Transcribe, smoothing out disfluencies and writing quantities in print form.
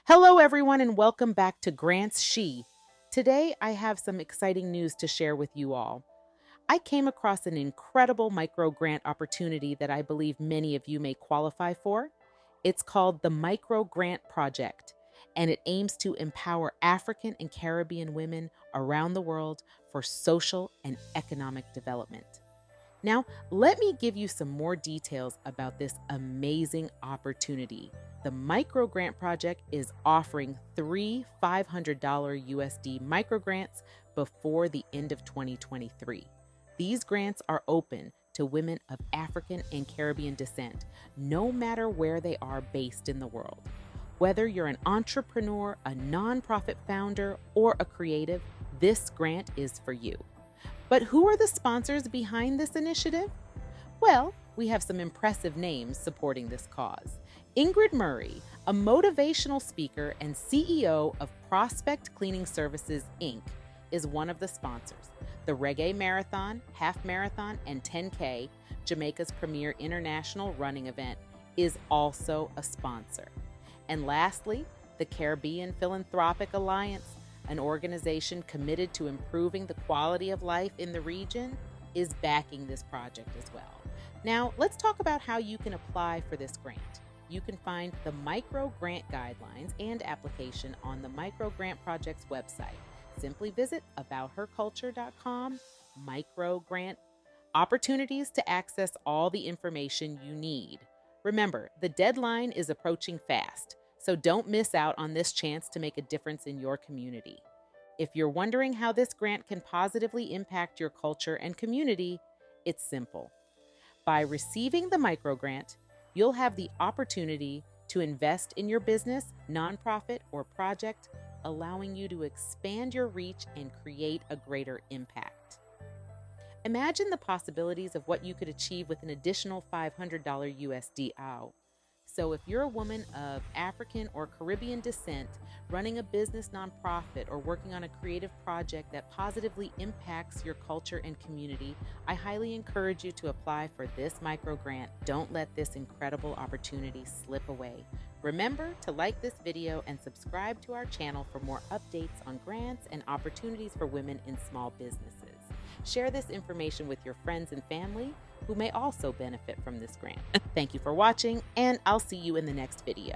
Hello, everyone, and welcome back to GrantsShe. Today, I have some exciting news to share with you all. I came across an incredible micro grant opportunity that I believe many of you may qualify for. It's called the Micro Grant Project, and it aims to empower African and Caribbean women around the world for social and economic development. Now, let me give you some more details about this amazing opportunity. The Micro Grant Project is offering three $500 USD micro grants before the end of 2023. These grants are open to women of African and Caribbean descent, no matter where they are based in the world. Whether you're an entrepreneur, a nonprofit founder, or a creative, this grant is for you. But who are the sponsors behind this initiative? Well, we have some impressive names supporting this cause. Ingrid Murray, a motivational speaker and CEO of Prospect Cleaning Services, Inc., is one of the sponsors. The Reggae Marathon, Half Marathon, and 10K, Jamaica's premier international running event, is also a sponsor. And lastly, the Caribbean Philanthropic Alliance, an organization committed to improving the quality of life in the region, is backing this project as well. Now, let's talk about how you can apply for this grant. You can find the Micro Grant Guidelines and application on the Micro Grant Project's website. Simply visit aboutherculture.com, Micro Grant opportunities to access all the information you need. Remember, the deadline is approaching fast, so don't miss out on this chance to make a difference in your community. If you're wondering how this grant can positively impact your culture and community, it's simple. By receiving the microgrant, you'll have the opportunity to invest in your business, nonprofit, or project, allowing you to expand your reach and create a greater impact. Imagine the possibilities of what you could achieve with an additional $500 USD out. So if you're a woman of African or Caribbean descent, running a business, nonprofit, or working on a creative project that positively impacts your culture and community, I highly encourage you to apply for this micro grant. Don't let this incredible opportunity slip away. Remember to like this video and subscribe to our channel for more updates on grants and opportunities for women in small businesses. Share this information with your friends and family who may also benefit from this grant. Thank you for watching, and I'll see you in the next video.